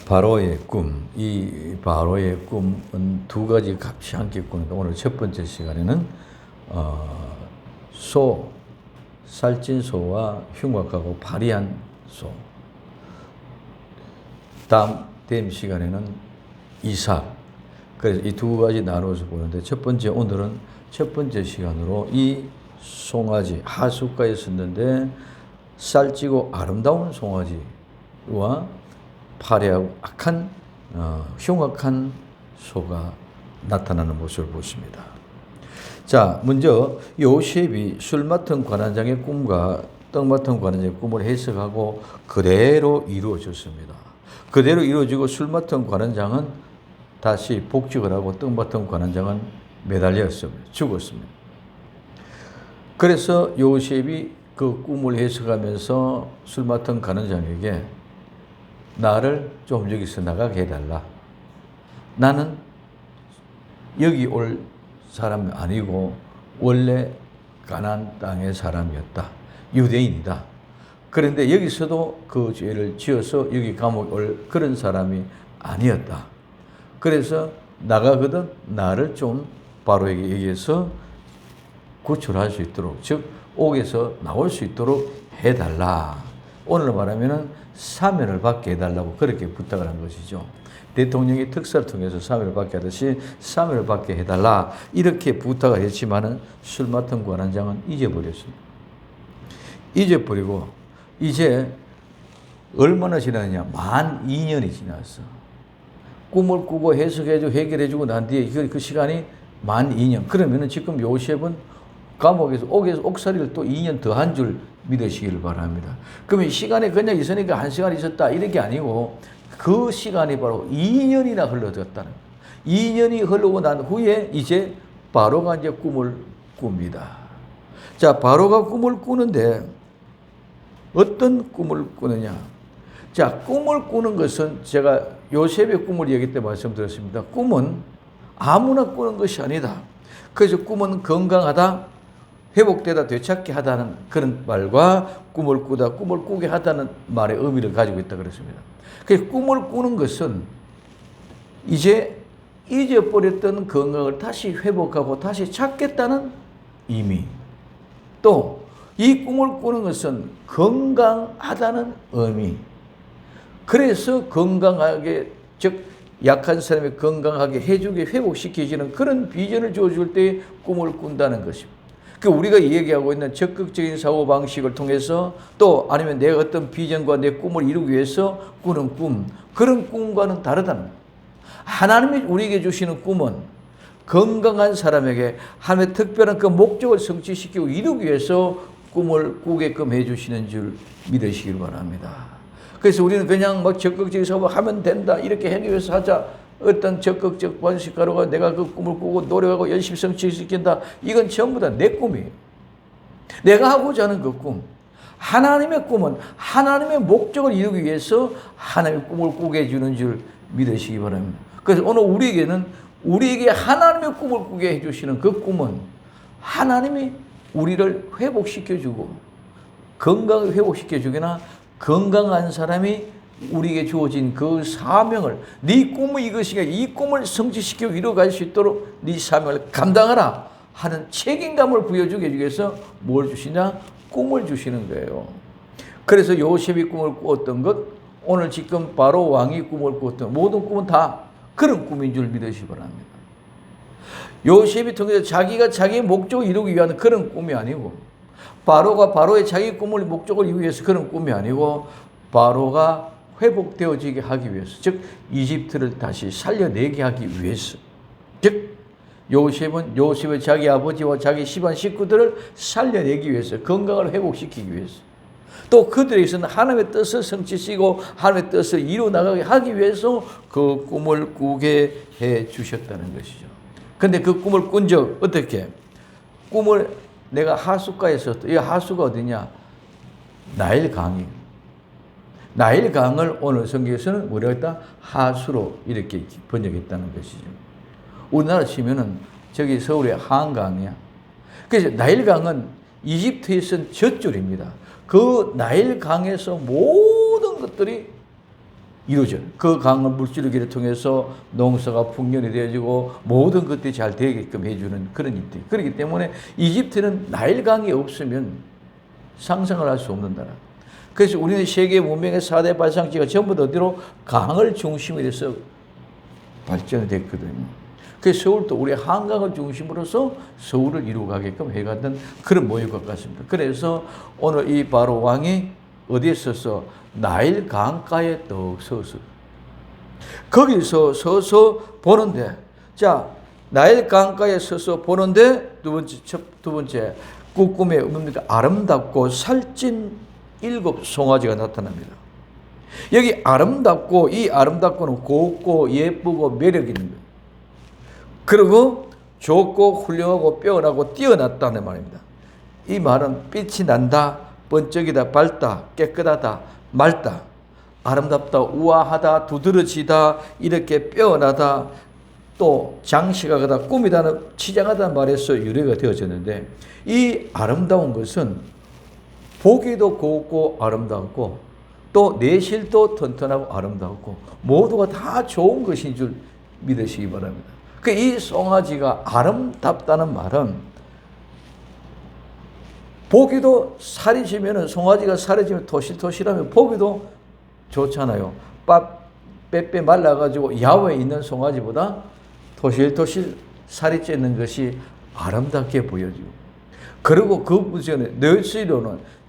바로의 꿈, 이 바로의 꿈은 두 가지 같이 함께 꾸는데 오늘 첫 번째 시간에는 살찐 소와 흉악하고 파리한 소. 다음 시간에는 이삭. 그래서 이 두 가지 나눠서 보는데 오늘은 첫 번째 시간으로 이 송아지 하숫가에 섰는데 살찌고 아름다운 송아지와 파리하고 악한 흉악한 소가 나타나는 모습을 보십니다. 자, 먼저 요셉이 술 맡은 관원장의 꿈과 떡 맡은 관원장의 꿈을 해석하고 그대로 이루어졌습니다. 그대로 이루어지고 술 맡은 관원장은 다시 복직을 하고 떡 맡은 관원장은 매달렸습니다. 죽었습니다. 그래서 요셉이 그 꿈을 해석하면서 술 맡은 관원장에게 나를 좀 여기서 나가게 해달라. 나는 여기 올 사람이 아니고 원래 가나안 땅의 사람이었다. 유대인이다. 그런데 여기서도 그 죄를 지어서 여기 감옥에 올 그런 사람이 아니었다. 그래서 나가거든 나를 좀 바로에게 얘기해서 구출할 수 있도록, 즉 옥에서 나올 수 있도록 해달라. 오늘 말하면은 사면을 받게 해달라고 그렇게 부탁을 한 것이죠. 대통령이 특사를 통해서 사면을 받게 하듯이 사면을 받게 해달라 이렇게 부탁을 했지만은 술 맡은 관원장은 잊어버렸습니다. 잊어버리고 이제 얼마나 지났느냐? 만 2년이 지났어. 꿈을 꾸고 해석해주고 해결해주고 난 뒤에 그 시간이 만 2년. 그러면은 지금 요셉은 감옥에서 옥살이를 또 2년 더 한 줄 믿으시기를 바랍니다. 그러면 시간이 그냥 있으니까 한 시간 있었다 이런 게 아니고 그 시간이 바로 2년이나 흘러졌다는 거예요. 2년이 흐르고 난 후에 이제 바로가 이제 꿈을 꿉니다. 자, 바로가 꿈을 꾸는데 어떤 꿈을 꾸느냐? 자, 꿈을 꾸는 것은 제가 요셉의 꿈을 얘기 때 말씀드렸습니다. 꿈은 아무나 꾸는 것이 아니다. 그래서 꿈은 건강하다, 회복되다, 되찾게 하다는 그런 말과 꿈을 꾸다, 꿈을 꾸게 하다는 말의 의미를 가지고 있다 그랬습니다. 그래서 꿈을 꾸는 것은 이제 잊어버렸던 건강을 다시 회복하고 다시 찾겠다는 의미. 또 이 꿈을 꾸는 것은 건강하다는 의미. 그래서 건강하게, 즉 약한 사람이 건강하게 해주게 회복시켜주는 그런 비전을 주어줄 때 꿈을 꾼다는 것입니다. 그 우리가 얘기하고 있는 적극적인 사고방식을 통해서 또 아니면 내가 어떤 비전과 내 꿈을 이루기 위해서 꾸는 꿈, 그런 꿈과는 다르다는 거예요. 하나님이 우리에게 주시는 꿈은 건강한 사람에게 하나님의 특별한 그 목적을 성취시키고 이루기 위해서 꿈을 꾸게끔 해주시는 줄 믿으시길 바랍니다. 그래서 우리는 그냥 막 적극적인 사고하면 된다 이렇게 하기 위해서 하자. 어떤 적극적 번식가루가 내가 그 꿈을 꾸고 노력하고 열심히 성취시킨다. 이건 전부 다 내 꿈이에요. 내가 하고자 하는 그 꿈. 하나님의 꿈은 하나님의 목적을 이루기 위해서 하나님의 꿈을 꾸게 해주는 줄 믿으시기 바랍니다. 그래서 오늘 우리에게 하나님의 꿈을 꾸게 해주시는 그 꿈은 하나님이 우리를 회복시켜주고 건강을 회복시켜주거나 건강한 사람이 우리에게 주어진 그 사명을, 네 꿈은 이것이니까 이 꿈을 성취시키고 이루어갈 수 있도록 네 사명을 감당하라 하는 책임감을 부여주기 위해서 뭘 주시냐? 꿈을 주시는 거예요. 그래서 요셉이 꿈을 꾸었던 것, 오늘 지금 바로 왕이 꿈을 꾸었던 모든 꿈은 다 그런 꿈인 줄 믿으시기 바랍니다. 요셉이 통해서 자기가 자기의 목적을 이루기 위한 그런 꿈이 아니고, 바로가 바로의 자기 꿈을 목적을 이루기 위해서 그런 꿈이 아니고, 바로가 회복되어지게 하기 위해서, 즉 이집트를 다시 살려내게 하기 위해서, 즉 요셉은 요셉의 자기 아버지와 자기 집안 식구들을 살려내기 위해서, 건강을 회복시키기 위해서, 또 그들에게서는 하나님의 뜻을 성취시키고 하나님의 뜻을 이루어나가게 하기 위해서 그 꿈을 꾸게 해 주셨다는 것이죠. 근데 그 꿈을 꾼 적 어떻게? 꿈을 내가 하숫가에서, 이 하수가 어디냐? 나일강이. 나일강을 오늘 성경에서는 뭐라고 했다? 하수로 이렇게 번역했다는 것이죠. 우리나라 치면은 저기 서울의 한강이야. 그래서 나일강은 이집트에서는 젖줄입니다. 그 나일강에서 모든 것들이 이루어져. 그 강한 물줄기를 통해서 농사가 풍년이 되어지고 모든 것들이 잘 되게끔 해주는 그런 일들. 그렇기 때문에 이집트는 나일강이 없으면 상상을 할 수 없는 나라. 그래서 우리는 세계 문명의 4대 발상지가 전부 다 어디로? 강을 중심으로 해서 발전이 됐거든요. 그래서 서울도 우리 한강을 중심으로서 서울을 이루어가게끔 해갔던 그런 모임 것 같습니다. 그래서 오늘 이 바로 왕이 어디에 서서? 나일 강가에 떡 서서. 거기서 서서 보는데, 자, 나일 강가에 서서 보는데, 두 번째, 꿈에 뭡니까? 아름답고 살찐 7 송아지가 나타납니다. 여기 아름답고, 이 아름답고는 곱고 예쁘고 매력 있는 거예요. 그리고 좋고 훌륭하고 빼어나고 뛰어났다는 말입니다. 이 말은 빛이 난다, 번쩍이다, 밝다, 깨끗하다, 맑다, 아름답다, 우아하다, 두드러지다, 이렇게 빼어나다, 또 장식하다, 꾸미다는, 치장하다는 말에서 유래가 되어졌는데, 이 아름다운 것은 보기도 곱고 아름답고 또 내실도 튼튼하고 아름답고 모두가 다 좋은 것인 줄 믿으시기 바랍니다. 이 송아지가 아름답다는 말은 보기도 살이 지면은, 송아지가 살이 지면 토실토실하면 보기도 좋잖아요. 빼빼 말라가지고 야외에 있는 송아지보다 토실토실 살이 찌는 것이 아름답게 보여지고, 그리고 그 전에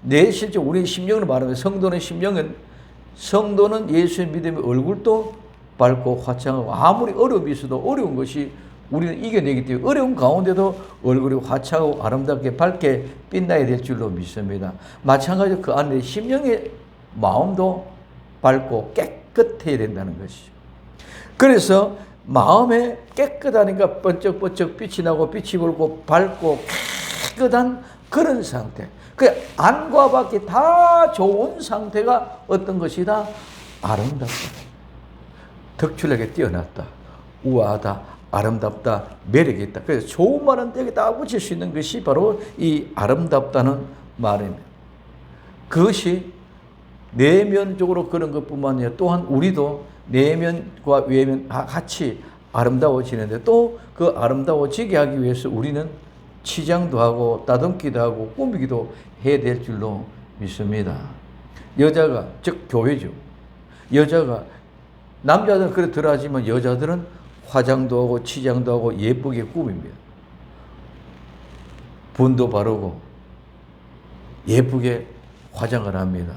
내실적 우리 심령으로 말하면 성도는 예수의 믿음의 얼굴도 밝고 화창하고, 아무리 어려움이 있어도 어려운 것이 우리는 이겨내기 때문에 어려운 가운데도 얼굴이 화창하고 아름답게 밝게 빛나야 될 줄로 믿습니다. 마찬가지로 그 안에 심령의 마음도 밝고 깨끗해야 된다는 것이죠. 그래서 마음에 깨끗하니까 번쩍번쩍 빛이 나고 빛이 불고 밝고 깨끗한 그런 상태. 그 안과 밖이 다 좋은 상태가 어떤 것이다? 아름답다, 덕출나게 뛰어났다, 우아하다, 아름답다, 매력이 있다. 그래서 좋은 말은 여기 다 붙일 수 있는 것이 바로 이 아름답다는 말입니다. 그것이 내면적으로 그런 것뿐만 아니라 또한 우리도 내면과 외면 같이 아름다워지는데, 또 그 아름다워지게 하기 위해서 우리는 치장도 하고 다듬기도 하고 꾸미기도 해야 될 줄로 믿습니다. 여자가, 즉 교회죠. 여자가, 남자들은 그렇더라 하지만 여자들은 화장도 하고 치장도 하고 예쁘게 꾸밉니다. 분도 바르고 예쁘게 화장을 합니다.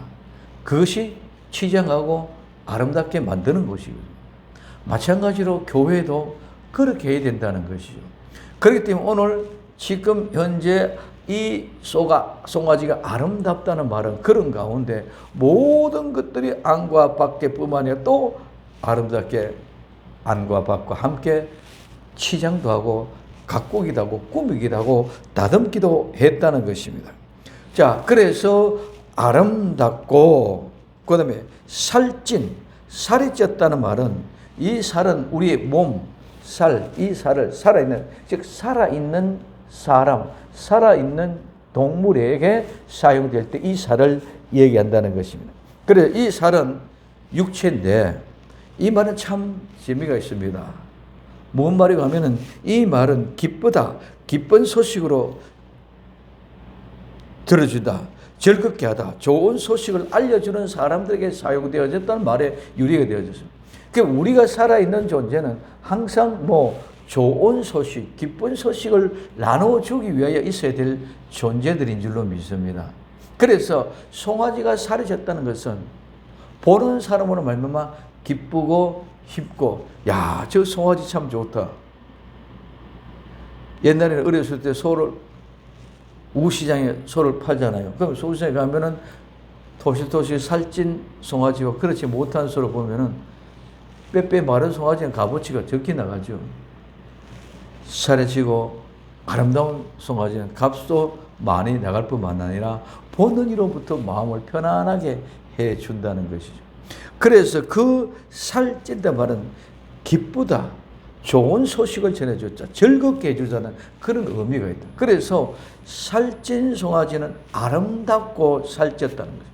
그것이 치장하고 아름답게 만드는 것이거든요. 마찬가지로 교회도 그렇게 해야 된다는 것이죠. 그렇기 때문에 오늘 지금 현재 이 송아지가 아름답다는 말은 그런 가운데 모든 것들이 안과 밖에뿐만 아니라 또 아름답게 안과 밖과 함께 치장도 하고 가꾸기도 하고 꾸미기도 하고 다듬기도 했다는 것입니다. 자, 그래서 아름답고, 그 다음에 살찐, 살이 쪘다는 말은, 이 살은 우리의 몸, 이 살을 살아있는, 즉 살아있는 사람, 살아있는 동물에게 사용될 때 이 살을 얘기한다는 것입니다. 그래서 이 살은 육체인데, 이 말은 참 재미가 있습니다. 무슨 말이고 하면은, 이 말은 기쁘다, 기쁜 소식으로 들어주다, 즐겁게 하다, 좋은 소식을 알려주는 사람들에게 사용되어졌다는 말에 유래가 되어졌습니다. 그러니까 우리가 살아있는 존재는 항상 좋은 소식, 기쁜 소식을 나눠주기 위하여 있어야 될 존재들인 줄로 믿습니다. 그래서 송아지가 살이 졌다는 것은 보는 사람으로 말미암아 기쁘고 힘고, 야, 저 송아지 참 좋다. 옛날에는 어렸을 때 우시장에 소를 팔잖아요. 그럼 소시장에 가면은 토실토실 살찐 송아지와 그렇지 못한 소를 보면은 빼빼 마른 송아지는 값어치가 적게 나가죠. 살에 지고 아름다운 송아지는 값도 많이 나갈 뿐만 아니라 보는 이로부터 마음을 편안하게 해준다는 것이죠. 그래서 그 살찐다 말은 기쁘다, 좋은 소식을 전해줬자, 즐겁게 해주자는 그런 의미가 있다. 그래서 살찐 송아지는 아름답고 살쪘다는 거죠.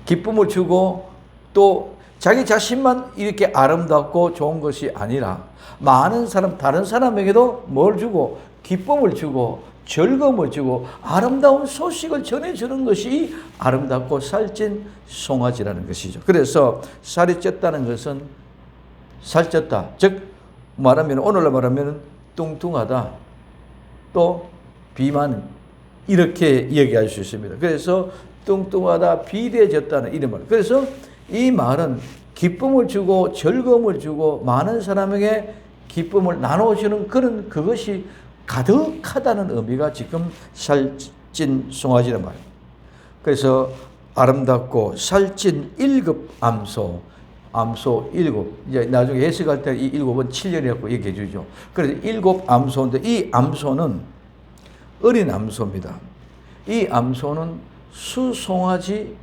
기쁨을 주고 또 자기 자신만 이렇게 아름답고 좋은 것이 아니라 많은 사람, 다른 사람에게도 뭘 주고 기쁨을 주고 즐거움을 주고 아름다운 소식을 전해주는 것이 아름답고 살찐 송아지라는 것이죠. 그래서 살이 쪘다는 것은 살쪘다. 즉 말하면 오늘날 말하면 뚱뚱하다. 또 비만 이렇게 얘기할 수 있습니다. 그래서 뚱뚱하다, 비대해졌다는 이런 말. 그래서 이 말은 기쁨을 주고 즐거움을 주고 많은 사람에게 기쁨을 나눠주는 그것이 가득하다는 의미가 지금 살찐 송아지란 말이에요. 그래서 아름답고 살찐 1급 암소 7. 이제 나중에 해석할 때 이 7은 7년이라고 얘기해 주죠. 그래서 7 암소인데 이 암소는 어린 암소입니다. 이 암소는 수송아지,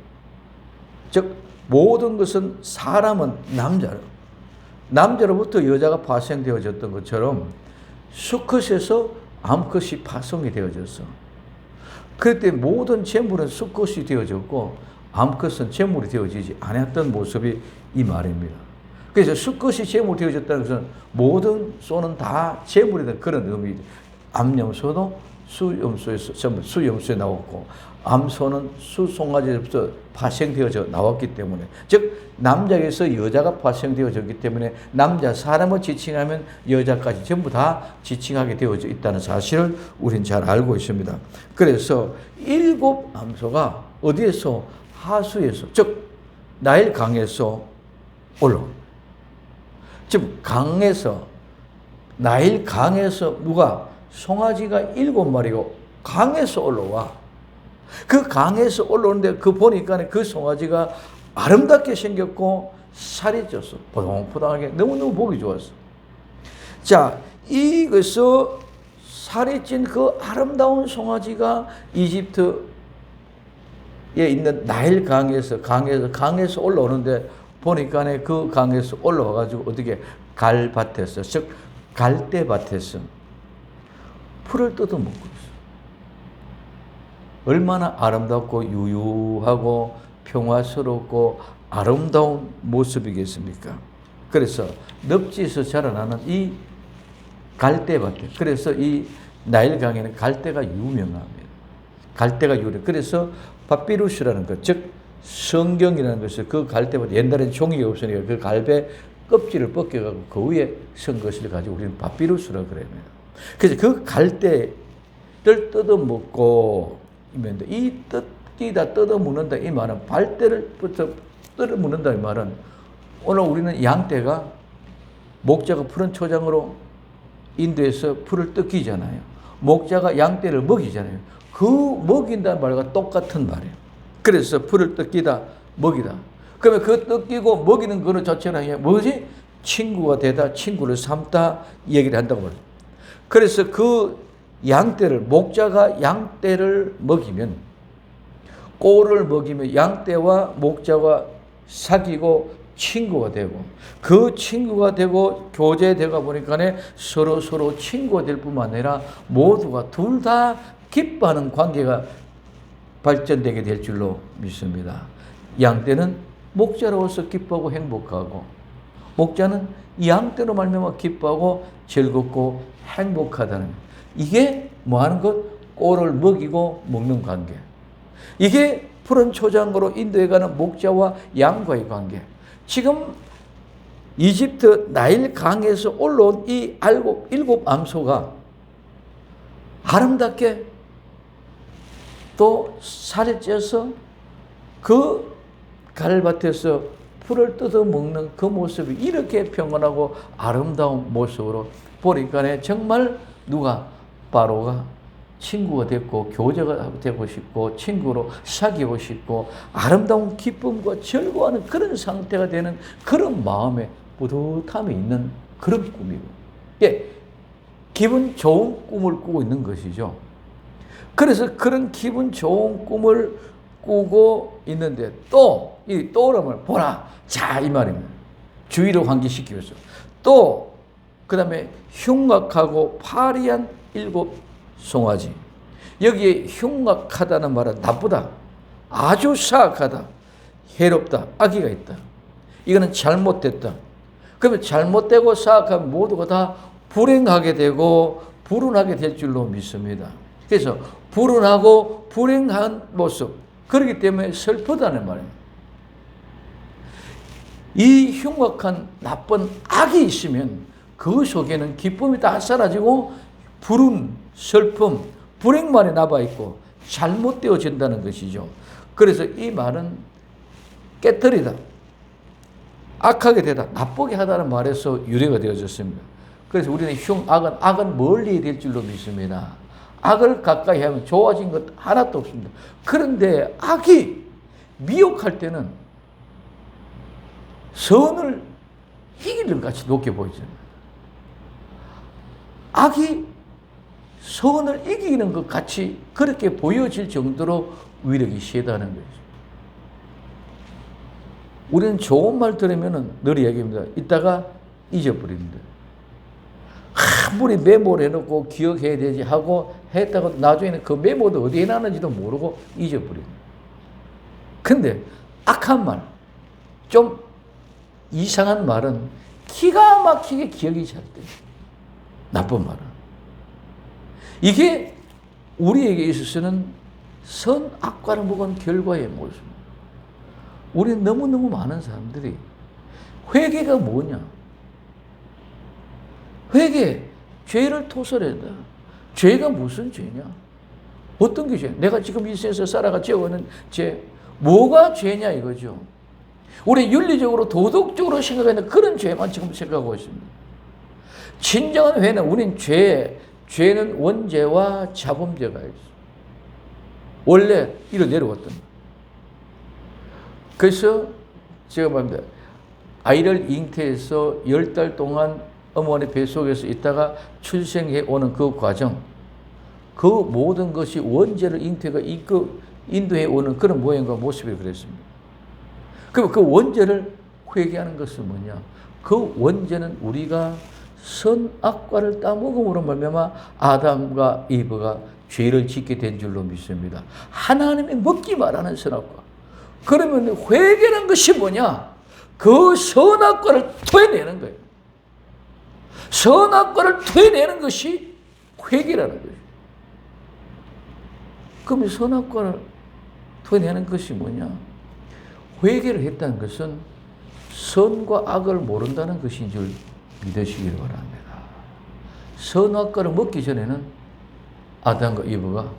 즉 모든 것은 사람은 남자로부터 여자가 파생되어졌던 것처럼 수컷에서 암컷이 파송이 되어졌어. 그때 모든 재물은 수컷이 되어졌고 암컷은 재물이 되어지지 않았던 모습이 이 말입니다. 그래서 수컷이 재물이 되어졌다는 것은 모든 소는 다 재물이 된 그런 의미죠. 암염소도 수염소에 나왔고 암소는 수송아지로부터 파생되어져 나왔기 때문에, 즉 남자에서 여자가 파생되어졌기 때문에 남자 사람을 지칭하면 여자까지 전부 다 지칭하게 되어져 있다는 사실을 우리는 잘 알고 있습니다. 그래서 7 암소가 어디에서? 하수에서, 즉 나일 강에서 올라옵니다. 즉 강에서, 나일 강에서 누가? 송아지가 7마리고 강에서 올라와. 그 강에서 올라오는데 그 보니까 그 송아지가 아름답게 생겼고 살이 쪘어. 포동포동하게 너무너무 보기 좋았어. 자, 이것서 살이 찐 그 아름다운 송아지가 이집트에 있는 나일 강에서 올라오는데 보니까 그 강에서 올라와가지고 어떻게 갈밭에서, 즉 갈대밭에서 풀을 뜯어 먹고 있어. 얼마나 아름답고 유유하고 평화스럽고 아름다운 모습이겠습니까? 그래서 늪지에서 자라나는 이 갈대밭에, 그래서 이 나일강에는 갈대가 유명합니다. 갈대가 유래. 그래서 파피루스라는 것, 즉 성경이라는 것을 그 갈대밭, 옛날에는 종이가 없으니까 그 갈배 껍질을 벗겨가지고 그 위에 쓴 것을 가지고 우리는 파피루스라고 그래요. 그래서 그 갈대를 뜯어먹고 있는데, 이 뜯기다 뜯어먹는다 이 말은 발대를부터 뜯어먹는다 이 말은, 오늘 우리는 양떼가 목자가 푸른 초장으로 인도에서 풀을 뜯기잖아요. 목자가 양떼를 먹이잖아요. 그 먹인다는 말과 똑같은 말이에요. 그래서 풀을 뜯기다 먹이다. 그러면 그 뜯기고 먹이는 거는 자체는 뭐지? 친구가 되다, 친구를 삼다 얘기를 한다고 말이에요. 그래서 그 양떼를, 목자가 양떼를 먹이면, 꼴을 먹이면 양떼와 목자가 사귀고 친구가 되고, 그 친구가 되고 교제되다 보니까 서로 친구가 될 뿐만 아니라 모두가 둘 다 기뻐하는 관계가 발전되게 될 줄로 믿습니다. 양떼는 목자로서 기뻐하고 행복하고, 목자는 양떼로 말미암아 기뻐하고 즐겁고 행복하다는, 이게 뭐하는 것? 꼴을 먹이고 먹는 관계. 이게 푸른 초장으로 인도에 가는 목자와 양과의 관계. 지금 이집트 나일 강에서 올라온 이 7 암소가 아름답게 또 살이 쪄서 그 갈밭에서 풀을 뜯어 먹는 그 모습이 이렇게 평온하고 아름다운 모습으로 보니까 정말 누가? 바로가 친구가 됐고 교제가 되고 싶고 친구로 사귀고 싶고 아름다운 기쁨과 즐거워하는 그런 상태가 되는 그런 마음에 뿌듯함이 있는 그런 꿈이고, 예, 기분 좋은 꿈을 꾸고 있는 것이죠. 그래서 그런 기분 좋은 꿈을 꾸고 있는데 이 또라면 보라, 자 이 말입니다. 주의를 환기시키기 위해서 또 그 다음에 흉악하고 파리한 7 송아지. 여기에 흉악하다는 말은 나쁘다, 아주 사악하다, 해롭다, 악의가 있다. 이거는 잘못됐다. 그러면 잘못되고 생각하면 모두가 다 불행하게 되고 불운하게 될 줄로 믿습니다. 그래서 불운하고 불행한 모습, 그렇기 때문에 슬프다는 말입니다. 이 흉악한 나쁜 악이 있으면 그 속에는 기쁨이 다 사라지고 불운, 슬픔, 불행만이 남아있고 잘못되어진다는 것이죠. 그래서 이 말은 깨뜨리다, 악하게 되다, 나쁘게 하다는 말에서 유래가 되어졌습니다. 그래서 우리는 악은 멀리 될 줄로 믿습니다. 악을 가까이 하면 좋아진 것 하나도 없습니다. 그런데 악이 미혹할 때는 선을 이기는 같이 높게 보이잖아요. 악이 선을 이기는 것 같이 그렇게 보여질 정도로 위력이 세다는 거죠. 우리는 좋은 말 들으면 늘 얘기합니다. 이따가 잊어버립니다. 아무리 메모를 해놓고 기억해야 되지 하고 했다고 나중에는 그 메모도 어디에 놨는지도 모르고 잊어버립니다. 근데 악한 말, 좀 이상한 말은 기가 막히게 기억이 잘 돼요. 나쁜 말은. 이게 우리에게 있어서는 선악과를 먹은 결과의 모습입니다. 우리는 너무너무 많은 사람들이 회개가 뭐냐? 회개, 죄를 토설한다. 죄가 무슨 죄냐? 어떤 게 죄? 내가 지금 이 세상에서 살아가 지어오는 죄, 뭐가 죄냐 이거죠. 우리 윤리적으로 도덕적으로 생각하는 그런 죄만 지금 생각하고 있습니다. 진정한 회는 우린 죄는 원죄와 자범죄가 있어. 원래 이로 내려왔던. 그래서 제가 말합니다. 아이를 잉태해서 10달 동안 어머니 뱃속에서 있다가 출생해 오는 그 과정, 그 모든 것이 원죄를 잉태가 인도해 오는 그런 모양과 모습이 그랬습니다. 그럼 그 원죄를 회개하는 것은 뭐냐? 그 원죄는 우리가 선악과를 따먹음으로 말미암아 아담과 이브가 죄를 짓게 된 줄로 믿습니다. 하나님이 먹지 말라는 선악과. 그러면 회개라는 것이 뭐냐? 그 선악과를 토해내는 거예요. 선악과를 토해내는 것이 회개라는 거예요. 그럼 선악과를 토해내는 것이 뭐냐? 회개를 했다는 것은 선과 악을 모른다는 것인 줄 믿으시기를 바랍니다. 선악과를 먹기 전에는 아담과 이브가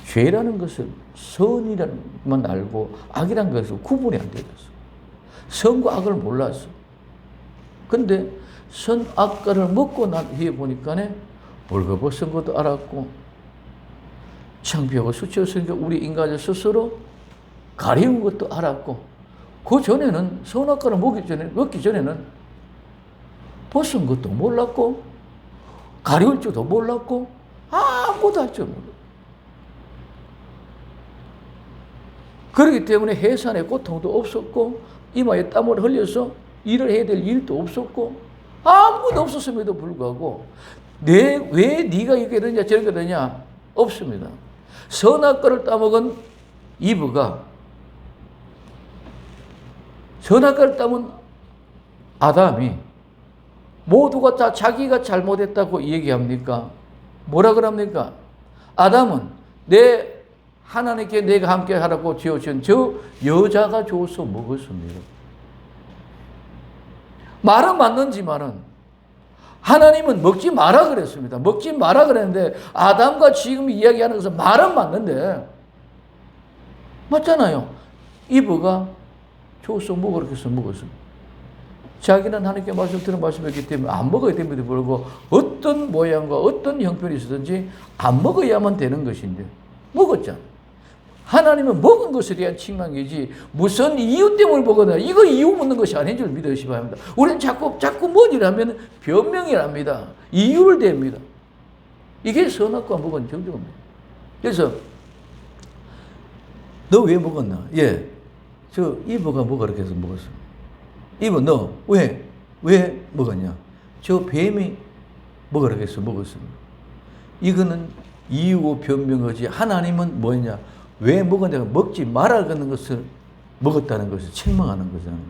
죄라는 것을 선이라는 것만 알고 악이라는 것을 구분이 안 되었어. 선과 악을 몰랐어. 근데 선악과를 먹고 난 후에 보니까 벌거벗은 것도 알았고 창피하고 수치스러우니까 우리 인간을 스스로 가리운 것도 알았고 그 전에는 선악과를 먹기 전에는 벗은 것도 몰랐고 가리울 줄도 몰랐고 아무것도 할 줄 몰랐고 그렇기 때문에 해산의 고통도 없었고 이마에 땀을 흘려서 일을 해야 될 일도 없었고 아무것도 없었음에도 불구하고 왜 네가 이렇게 되냐 저렇게 되냐 없습니다. 선악과를 따먹은 이브가 선악과를 따먹은 아담이 모두가 다 자기가 잘못했다고 얘기합니까? 뭐라 그럽니까? 아담은 하나님께 내가 함께 하라고 지어준 저 여자가 줘서 먹었습니다. 말은 맞는지만은 하나님은 먹지 마라 그랬습니다. 먹지 마라 그랬는데 아담과 지금 이야기하는 것은 말은 맞는데 맞잖아요. 이브가 줘서 먹으라 해서 먹었습니다. 자기는 하나님께 들은 말씀이었기 때문에 안 먹어야 됩니다. 그러고 어떤 모양과 어떤 형편이 있었든지 안 먹어야만 되는 것인데 먹었잖아. 하나님은 먹은 것에 대한 칭찬이지 무슨 이유 때문에 먹었나 이거 이유 묻는 것이 아닌 줄 믿으시기 바랍니다. 우리는 자꾸 뭔 일하면 변명이랍니다. 이유를 댑니다. 이게 선악과 먹은 정도입니다. 그래서 너 왜 먹었나? 예, 저 이브가 먹으라 해서 먹었어. 이브 너 왜 먹었냐? 저 뱀이 먹으라 해서 먹었습니다. 이거는 이유고 변명이지 하나님은 뭐냐? 왜 먹었냐고 먹지 말아라는 것을 먹었다는 것을 책망하는 거잖아요.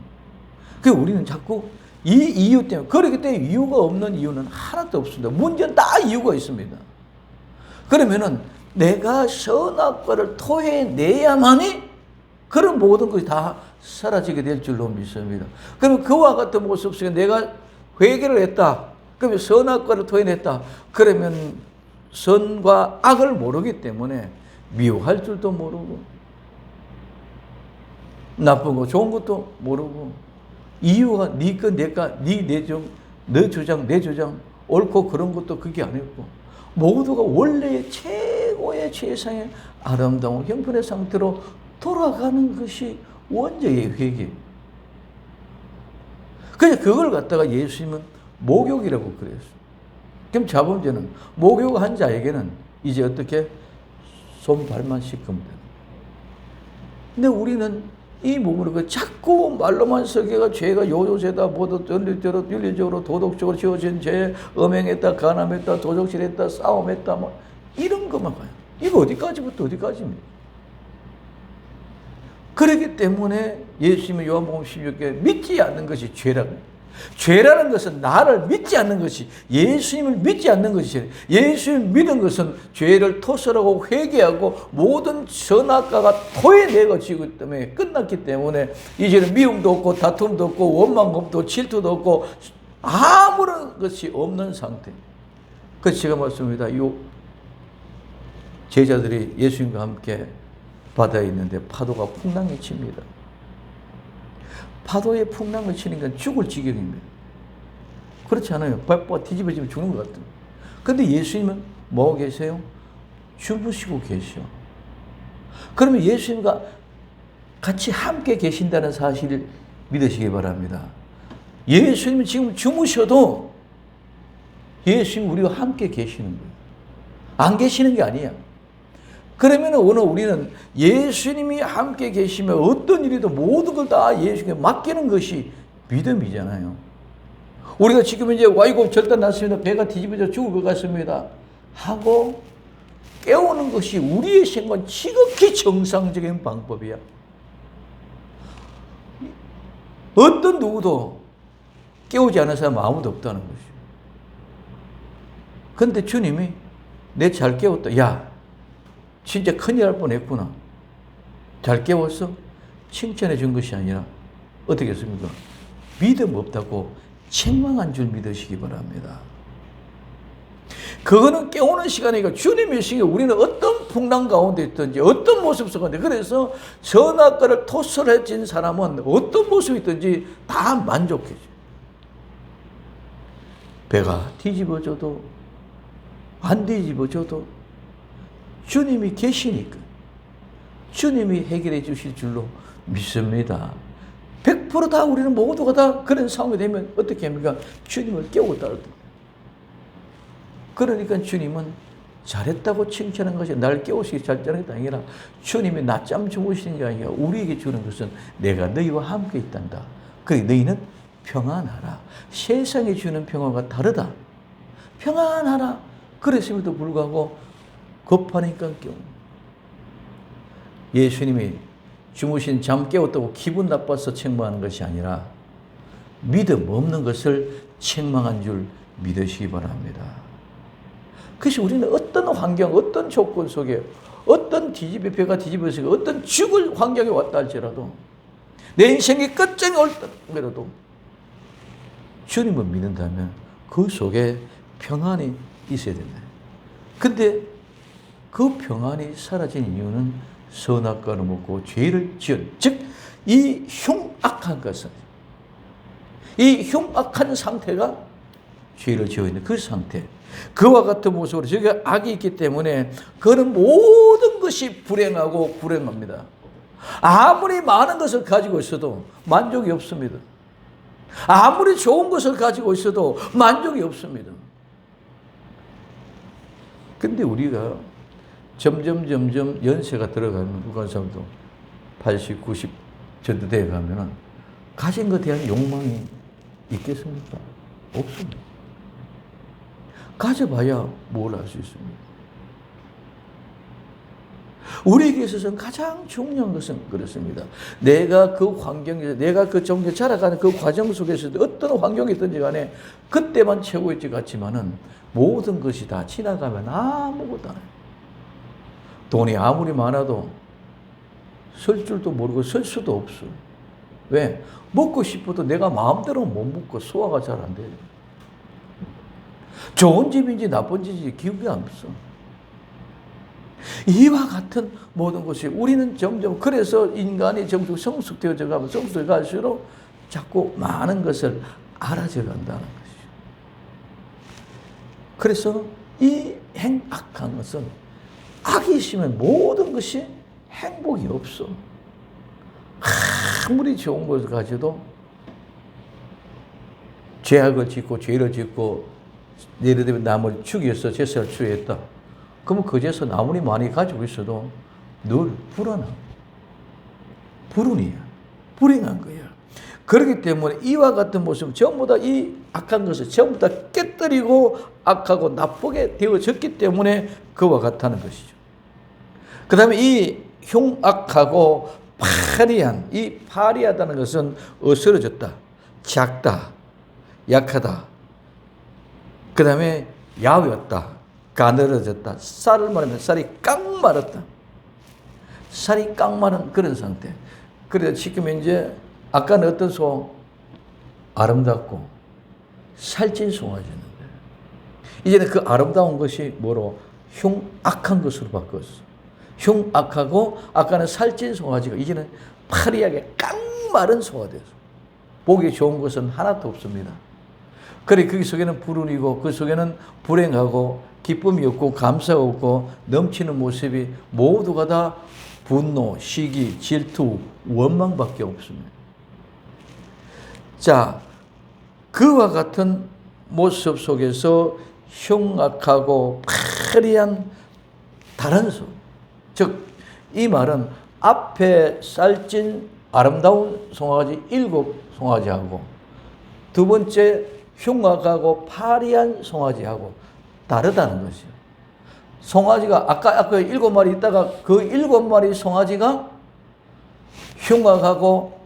그 우리는 자꾸 이 이유 때문에, 그렇기 때문에 이유가 없는 이유는 하나도 없습니다. 문제는 다 이유가 있습니다. 그러면은 내가 선악과를 토해내야만이 그런 모든 것이 다 사라지게 될 줄로 믿습니다. 그러면 그와 같은 모습 속에 내가 회개를 했다. 그러면 선악과를 토해냈다. 그러면 선과 악을 모르기 때문에 미워할 줄도 모르고 나쁜 거 좋은 것도 모르고 이유가 네 거 내가 네 내정 너 주장 내 주장 옳고 그런 것도 그게 아니고 모두가 원래의 최고의 최상의 아름다운 형편의 상태로 돌아가는 것이 원죄의 회개. 그냥 그걸 갖다가 예수님은 목욕이라고 그랬어요. 그럼 자범죄는 목욕한 자에게는 이제 어떻게 손발만 씻으면 돼요. 근데 우리는 이 몸으로 자꾸 말로만 설계가 죄가 요요죄다, 모두 윤리적으로 도덕적으로 지어진 죄, 음행했다, 간암했다, 도적질했다, 싸움했다, 뭐 이런 것만 봐요. 이거 어디까지부터 어디까지입니까? 그렇기 때문에 예수님의 요한복음 16에 믿지 않는 것이 죄라고. 죄라는 것은 나를 믿지 않는 것이, 예수님을 믿지 않는 것이, 예수님을 믿은 것은 죄를 토설하고 회개하고 모든 선악과가 토해내고 지기 때문에 끝났기 때문에 이제는 미움도 없고 다툼도 없고 원망도 없고 질투도 없고 아무런 것이 없는 상태. 그래서 제가 말씀합니다. 이 제자들이 예수님과 함께 바다에 있는데 파도가 풍랑이 칩니다. 파도에 풍랑을 치는 건 죽을 지경입니다. 그렇지 않아요? 밟고 뒤집어지면 죽는 것 같아요. 그런데 예수님은 뭐하고 계세요? 주무시고 계셔. 그러면 예수님과 같이 함께 계신다는 사실을 믿으시기 바랍니다. 예수님은 지금 주무셔도 예수님 우리와 함께 계시는 거예요. 안 계시는 게 아니야. 그러면 오늘 우리는 예수님이 함께 계시면 어떤 일이도 모든 걸 다 예수님께 맡기는 것이 믿음이잖아요. 우리가 지금 이제 와이고 절단 났습니다. 배가 뒤집어져 죽을 것 같습니다. 하고 깨우는 것이 우리의 생각은 지극히 정상적인 방법이야. 어떤 누구도 깨우지 않은 사람 아무도 없다는 것이죠. 그런데 주님이 내 잘 깨웠다. 야, 진짜 큰일 날 뻔했구나. 잘 깨웠어? 칭찬해 준 것이 아니라 어떻게 했습니까? 믿음 없다고 책망한 줄 믿으시기 바랍니다. 그거는 깨우는 시간이니까 주님의 시간에 우리는 어떤 풍랑 가운데 있든지 어떤 모습 속인데, 그래서 선악과를 토설해진 사람은 어떤 모습이 있든지 다 만족해져. 배가 뒤집어져도 안 뒤집어져도 주님이 계시니까 주님이 해결해 주실 줄로 믿습니다. 100% 다 우리는 모두가 다 그런 상황이 되면 어떻게 합니까? 주님을 깨우고 따르다. 그러니까 주님은 잘했다고 칭찬한 것이 날 깨우시기 잘자는 게 아니라 주님이 낮잠 주무시는 게 아니라 우리에게 주는 것은 내가 너희와 함께 있단다. 그러니 너희는 평안하라. 세상이 주는 평안과 다르다. 평안하라. 그랬음에도 불구하고 급하니까 깨우. 예수님이 주무신 잠 깨웠다고 기분 나빠서 책망하는 것이 아니라 믿음 없는 것을 책망한 줄 믿으시기 바랍니다. 그래서 우리는 어떤 환경, 어떤 조건 속에, 어떤 배가 뒤집어지고 어떤 죽을 환경에 왔다 할지라도 내 인생의 끝장에 올지라도 주님을 믿는다면 그 속에 평안이 있어야 된다. 근데 그 평안이 사라진 이유는 선악과를 먹고 죄를 지은, 즉 이 흉악한 것은, 이 흉악한 상태가 죄를 지어 있는 그 상태, 그와 같은 모습으로 저게 악이 있기 때문에 그는 모든 것이 불행하고 불행합니다. 아무리 많은 것을 가지고 있어도 만족이 없습니다. 아무리 좋은 것을 가지고 있어도 만족이 없습니다. 근데 우리가 점점 연세가 들어가면 북한 사람도 80, 90 정도 돼 가면은 가진 것에 대한 욕망이 있겠습니까? 없습니다. 가져봐야 뭘 할 수 있습니까? 우리에게 있어서는 가장 중요한 것은 그렇습니다. 내가 그 환경에서, 내가 그 정도 자라가는 그 과정 속에서 어떤 환경이 있든지 간에 그때만 최고일 것 같지만은 모든 것이 다 지나가면 아무것도 안 해요. 돈이 아무리 많아도 쓸 줄도 모르고 쓸 수도 없어. 왜? 먹고 싶어도 내가 마음대로 못 먹고 소화가 잘 안 돼요. 좋은 집인지 나쁜 집인지 기억이 안 없어. 이와 같은 모든 것이 우리는 점점 그래서 인간이 점점 성숙되어져 가면 성숙해 갈수록 자꾸 많은 것을 알아져 간다는 것이죠. 그래서 이 행악한 것은 악이 있으면 모든 것이 행복이 없어. 아무리 좋은 것을 가져도 죄악을 짓고 죄를 짓고 예를 들면 남을 죽여서 제사를 추했다. 그러면 그 제사 아무리 많이 가지고 있어도 늘 불안함. 불운이야. 불행한 거야. 그렇기 때문에 이와 같은 모습 전부 다 이 악한 것을 전부 다 깨뜨리고 악하고 나쁘게 되어졌기 때문에 그와 같다는 것이죠. 그 다음에 이 흉악하고 파리한, 이 파리하다는 것은 어스러졌다, 작다, 약하다. 그 다음에 야위었다, 가늘어졌다, 쌀을 말하면 쌀이 깡마르다. 쌀이 깡마른 그런 상태. 그래서 지금 이제 아까는 어떤 소? 아름답고 살찐 송아지였는데 이제는 그 아름다운 것이 뭐로? 흉악한 것으로 바뀌었어. 흉악하고 아까는 살찐 송아지가 이제는 파리하게 깡마른 소가 됐어. 보기 좋은 것은 하나도 없습니다. 그래, 그 속에는 불운이고 그 속에는 불행하고 기쁨이 없고 감사가 없고 넘치는 모습이 모두가 다 분노, 시기, 질투, 원망밖에 없습니다. 자, 그와 같은 모습 속에서 흉악하고 파리한 다른 소, 즉 이 말은 앞에 살찐 아름다운 송아지 7 송아지하고 두 번째 흉악하고 파리한 송아지하고 다르다는 것이요. 송아지가 아까 7마리 있다가 그 7마리 송아지가 흉악하고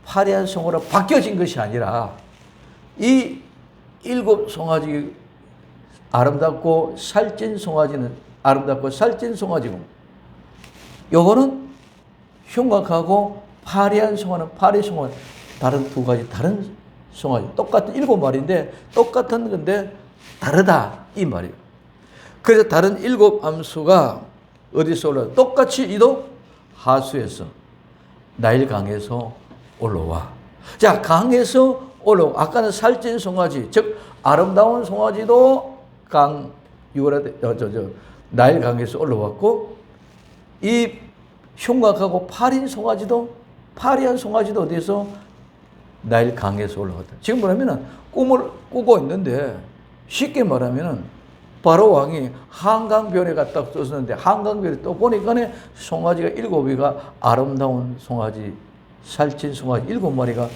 파리한 송아지로 바뀌어진 것이 아니라 이 7 송아지 아름답고 살찐 송아지는 아름답고 살찐 송아지고 요거는 흉악하고 파리한 송아지는 파리 송아지 다른 두 가지 다른 송아지 똑같은 7마리인데 똑같은 건데 다르다 이 말이에요. 그래서 다른 7 암수가 어디서 올라와? 똑같이 이도 하수에서 나일강에서 올라와. 자, 강에서 올라오고 아까는 살찐 송아지 즉 아름다운 송아지도 강 나일강에서 올라왔고 이 흉악하고 파리한 송아지도 어디서? 나일강에서 올라왔다. 지금 뭐냐면은 꿈을 꾸고 있는데 쉽게 말하면은 바로 왕이 한강변에 갔다 썼었는데 한강변에 또 보니까 송아지가 7이가 아름다운 송아지, 살찐 송아지 7마리가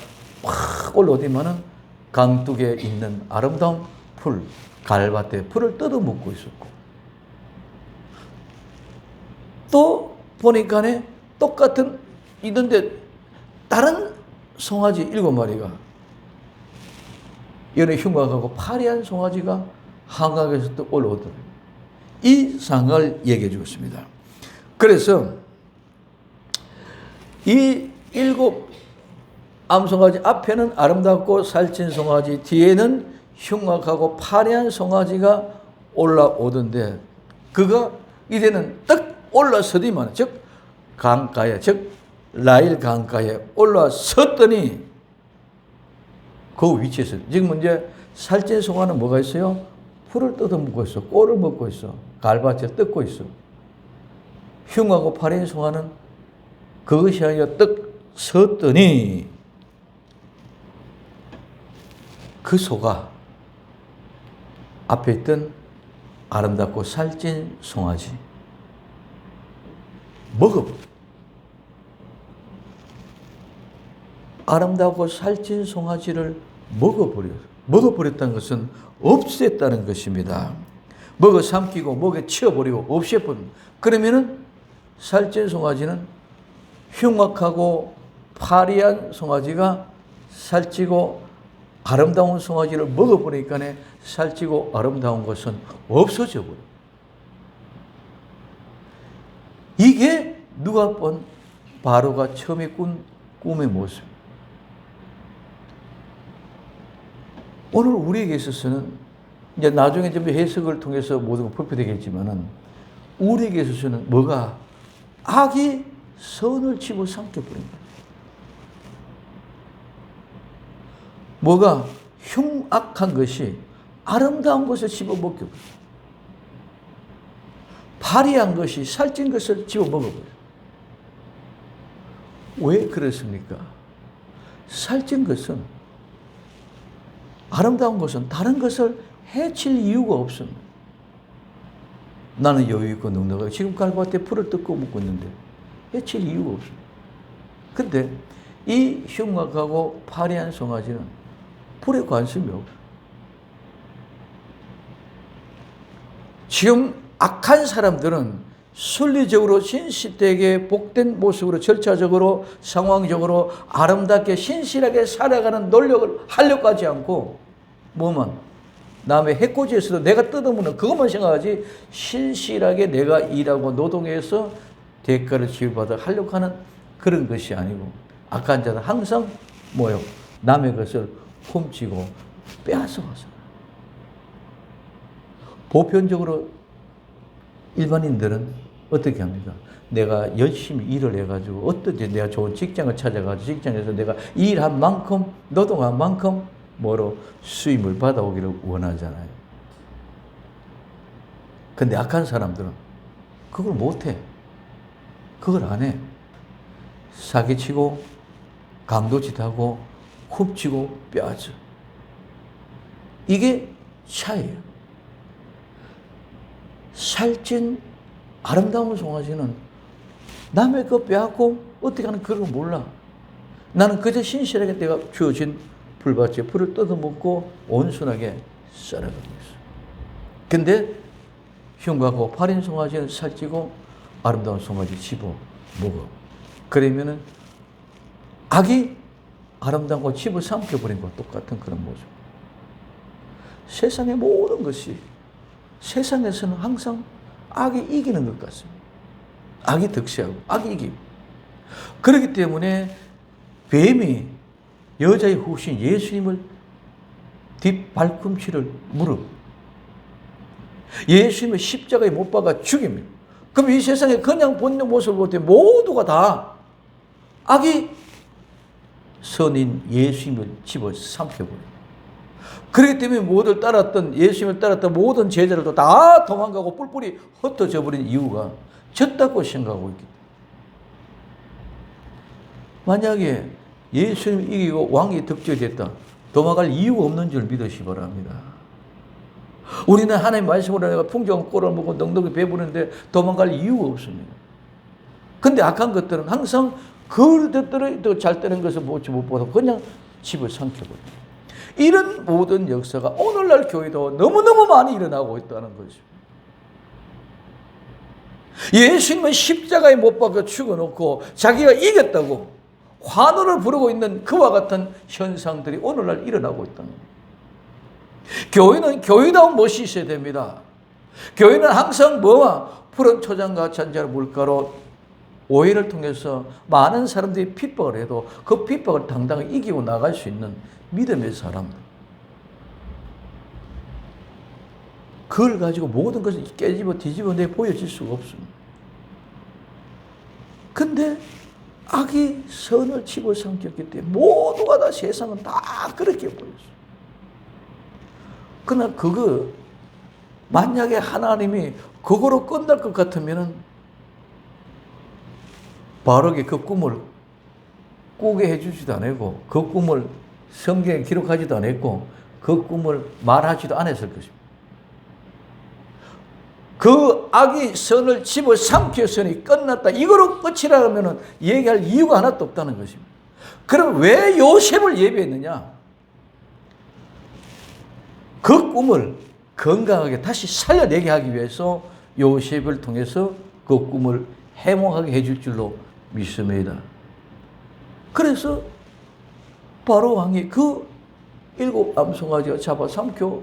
확 올라오더만은 강둑에 있는 아름다운 풀, 갈밭에 풀을 뜯어먹고 있었고 또 보니까 똑같은 있는데 다른 송아지 7마리가 연애 흉악하고 파리한 송아지가 한강에서 또 올라오더라고요. 이 상황을 얘기해 주었습니다. 그래서 이 7 암송아지 앞에는 아름답고 살찐 송아지 뒤에는 흉악하고 파리한 송아지가 올라오던데 그가 이제는 딱 올라서더만 즉 강가에 즉 나일 강가에 올라섰더니 그 위치에서 지금 이제 살찐 송아는 뭐가 있어요? 풀을 뜯어먹고 있어. 꼴을 먹고 있어. 갈밭에 뜯고 있어. 흉하고 파린 송아는 그것이 아니라 딱 섰더니 그 소가 앞에 있던 아름답고 살찐 송아지 아름답고 살찐 송아지를 먹어버렸다는 것은 없앴다는 것입니다. 먹어 삼키고 목에 치워버리고 없애버린. 그러면은 살찐 송아지는 흉악하고 파리한 송아지가 살찌고 아름다운 송아지를 먹어버리니까 살찌고 아름다운 것은 없어져 버려. 이게 누가 본 바로가 처음에 꾼 꿈의 모습. 오늘 우리에게 있어서는 이제 나중에 좀 해석을 통해서 모든 걸 풀어되겠지만은 우리에게 있어서는 뭐가 악이 선을 집어삼켜 버린 거예요. 뭐가 흉악한 것이 아름다운 것을 집어먹게 버려요. 파리한 것이 살찐 것을 집어먹어버려요. 왜 그렇습니까? 살찐 것은, 아름다운 것은 다른 것을 해칠 이유가 없습니다. 나는 여유 있고 넉넉하게 지금 갈보한테 풀을 뜯고 먹고 있는데 해칠 이유가 없습니다. 근데 이 흉악하고 파리한 송아지는 불에 관심이 없어요. 지금 악한 사람들은 순리적으로 신시되게 복된 모습으로 절차적으로 상황적으로 아름답게 신실하게 살아가는 노력을 하려고 하지 않고 뭐만 남의 해코지에서도 내가 뜯어먹는 그것만 생각하지 신실하게 내가 일하고 노동해서 대가를 지불받아 하려고 하는 그런 것이 아니고 악한 자는 항상 뭐요? 남의 것을 훔치고 빼앗아가서 보편적으로 일반인들은 어떻게 합니까? 내가 열심히 일을 해가지고 어떻게 내가 좋은 직장을 찾아가지고 직장에서 내가 일한 만큼 노동한 만큼 뭐로 수임을 받아오기를 원하잖아요. 근데 악한 사람들은 그걸 못해. 그걸 안 해. 사기치고 강도짓하고 훔치고 빼앗아. 이게 차이예요. 살찐 아름다운 송아지는 남의 거 빼앗고 어떻게 하는 그런 거 몰라. 나는 그저 신실하게 내가 주어진 풀밭에 풀을 뜯어먹고 온순하게 살아가고 있어. 근데 흉악하고 파린 송아지는 살찌고 아름다운 송아지 집어 먹어. 그러면은 악이 아름다운 거 집어 삼켜버린 것 똑같은 그런 모습. 세상의 모든 것이 세상에서는 항상 악이 이기는 것 같습니다. 악이 득세하고 악이 이깁니다. 그렇기 때문에 뱀이 여자의 후신 예수님을 뒷발꿈치를 물어 예수님을 십자가에 못 박아 죽입니다. 그럼 이 세상에 그냥 본는 모습을 볼 때 모두가 다 악이 선인 예수님을 집어 삼켜버려요. 그렇기 때문에 모두를 따랐던 예수님을 따랐던 모든 제자들도 다 도망가고 뿔뿔이 흩어져 버린 이유가 졌다고 생각하고 있기 때문에. 만약에 예수님 이기고 왕이 득죄됐다. 도망갈 이유가 없는 줄 믿으시 바랍니다. 우리는 하나님 말씀으로 내가 풍족한 꼴을 먹고 넉넉히 배부른데 도망갈 이유가 없습니다. 근데 악한 것들은 항상 그릇대로 잘 되는 것을 못 보고 그냥 집을 삼켜버립니다. 이런 모든 역사가 오늘날 교회도 너무너무 많이 일어나고 있다는 것입니다. 예수님은 십자가에 못 박아 죽어놓고 자기가 이겼다고 환호를 부르고 있는 그와 같은 현상들이 오늘날 일어나고 있다는 거예요. 교회는 교회다운 멋이 있어야 됩니다. 교회는 항상 뭐와 푸른 초장과 잔잔한 물가로 오해를 통해서 많은 사람들이 핍박을 해도 그 핍박을 당당히 이기고 나갈 수 있는 믿음의 사람들. 그걸 가지고 모든 것을 깨집어 뒤집어내 보여질 수가 없습니다. 근데 악이 선을 집어삼켰기 때문에 모두가 다 세상은 다 그렇게 보였어요. 그러나 그거 만약에 하나님이 그거로 끝날 것 같으면은 바르게 그 꿈을 꾸게 해주지도 않았고 그 꿈을 성경에 기록하지도 않았고 그 꿈을 말하지도 않았을 것입니다. 그 악이 선을 집어삼켰으니 끝났다. 이거로 끝이라 하면은 얘기할 이유가 하나도 없다는 것입니다. 그럼 왜 요셉을 예비했느냐? 그 꿈을 건강하게 다시 살려내게 하기 위해서 요셉을 통해서 그 꿈을 해몽하게 해줄 줄로 믿습니다. 그래서 바로 왕이 그 7 암송아지가 잡아삼켜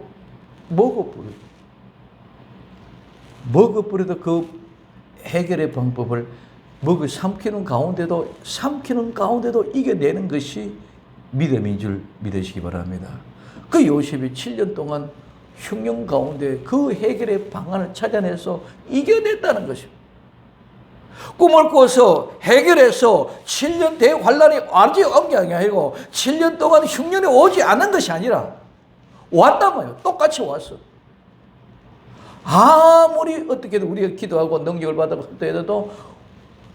먹어버려도 그 해결의 방법을 삼키는 가운데도 이겨내는 것이 믿음인 줄 믿으시기 바랍니다. 그 요셉이 7년 동안 흉년 가운데 그 해결의 방안을 찾아내서 이겨냈다는 것입니다. 꿈을 꾸어서 해결해서 7년 대환란이 아직 온 게 아니고 7년 동안 흉년이 오지 않은 것이 아니라 왔단 말이에요. 똑같이 왔어. 아무리 어떻게든 우리가 기도하고 능력을 받아서 해도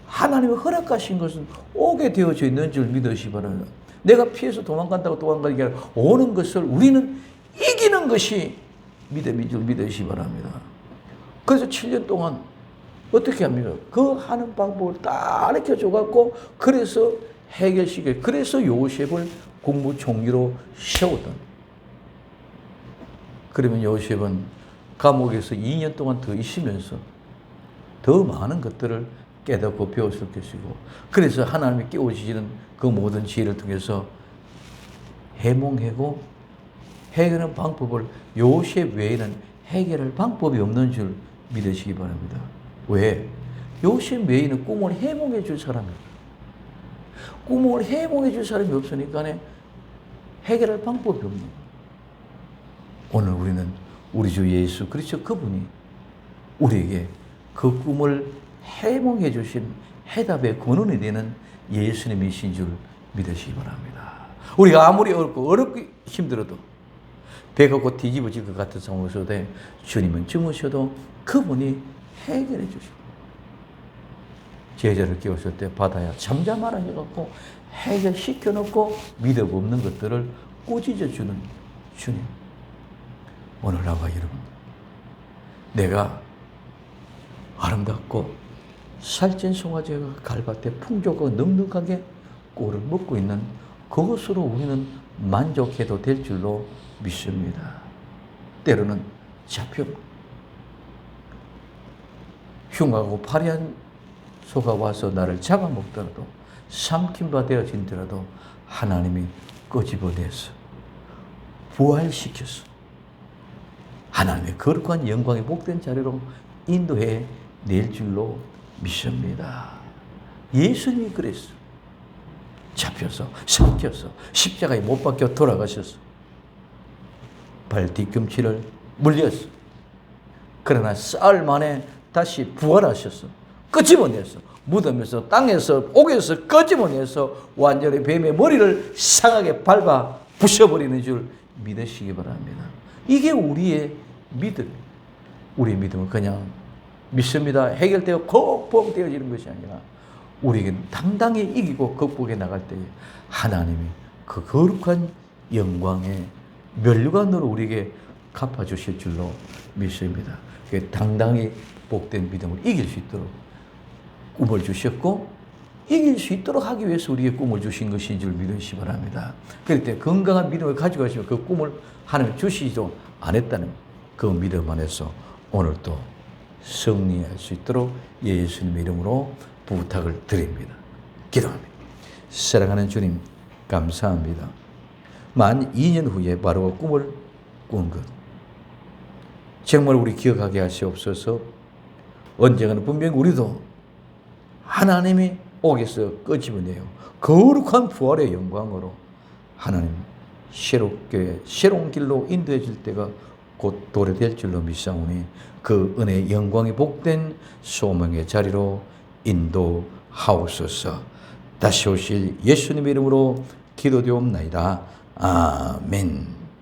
하나님의 허락하신 것은 오게 되어져 있는 줄 믿으시기 바랍니다. 내가 피해서 도망간다고 도망가는 게 아니라 오는 것을 우리는 이기는 것이 믿음인 줄 믿으시기 바랍니다. 그래서 7년 동안 어떻게 합니까? 그 하는 방법을 다 가르쳐 줘갖고 그래서 해결시켜 그래서 요셉을 국무총리로 세웠던. 그러면 요셉은 감옥에서 2년 동안 더 있으면서 더 많은 것들을 깨닫고 배웠을 것이고 그래서 하나님이 깨우치시는 그 모든 지혜를 통해서 해몽하고 해결하는 방법을 요셉 외에는 해결할 방법이 없는 줄 믿으시기 바랍니다. 왜? 요셉 외에는 꿈을 해몽해 줄 사람이 꿈을 해몽해 줄 사람이 없으니까 해결할 방법이 없는 거예요. 오늘 우리는 우리 주 예수 그리스도 그분이 우리에게 그 꿈을 해몽해 주신 해답의 근원이 되는 예수님이신 줄 믿으시기 바랍니다. 우리가 아무리 어렵고 힘들어도 배가 곧 뒤집어질 것 같은 상황에서도 주님은 주무셔도 그분이 해결해 주시고 제자를 깨웠을 때 바다야 잠잠하라 해갖고 해결시켜 놓고 믿음 없는 것들을 꾸짖어 주는 주님. 오늘 나와 여러분, 내가 아름답고 살찐 송아지가 갈밭에 풍족하고 넉넉하게 꿀을 먹고 있는 그것으로 우리는 만족해도 될 줄로 믿습니다. 때로는 잡혀 흉하고 파리한 소가 와서 나를 잡아먹더라도 삼킨 바 되어진더라도 하나님이 끄집어내서 부활시켜서 하나님의 거룩한 영광의 복된 자리로 인도해 낼 줄로 믿습니다. 예수님이 그랬어. 잡혀서 삼켜서 십자가에 못 박혀 돌아가셨어. 발 뒤꿈치를 물렸어. 그러나 사흘 만에 다시 부활하셨어. 끄집어내서 무덤에서 땅에서 옥에서 끄집어내서 완전히 뱀의 머리를 상하게 밟아 부셔버리는 줄 믿으시기 바랍니다. 이게 우리의 믿음. 우리의 믿음은 그냥 믿습니다. 해결되어 극복되어지는 것이 아니라 우리에게는 당당히 이기고 극복해 나갈 때에 하나님이 그 거룩한 영광의 면류관으로 우리에게 갚아주실 줄로 믿습니다. 당당히 복된 믿음을 이길 수 있도록 꿈을 주셨고 이길 수 있도록 하기 위해서 우리에게 꿈을 주신 것인 줄 믿으시기 바랍니다. 그럴 때 건강한 믿음을 가지고 가시면 그 꿈을 하나님 주시지도 않았다는 그 믿음 안에서 오늘 또 승리할 수 있도록 예수님의 이름으로 부탁을 드립니다. 기도합니다. 사랑하는 주님 감사합니다. 만 2년 후에 바로가 꿈을 꾼 것 정말 우리 기억하게 하시옵소서. 언젠가는 분명히 우리도 하나님이 옥에서 끄집어내요 거룩한 부활의 영광으로 하나님 새로운 길로 인도해 줄 때가 곧 도래될 줄로 믿사오니 그 은혜의 영광이 복된 소망의 자리로 인도하옵소서. 다시 오실 예수님의 이름으로 기도되옵나이다. 아멘.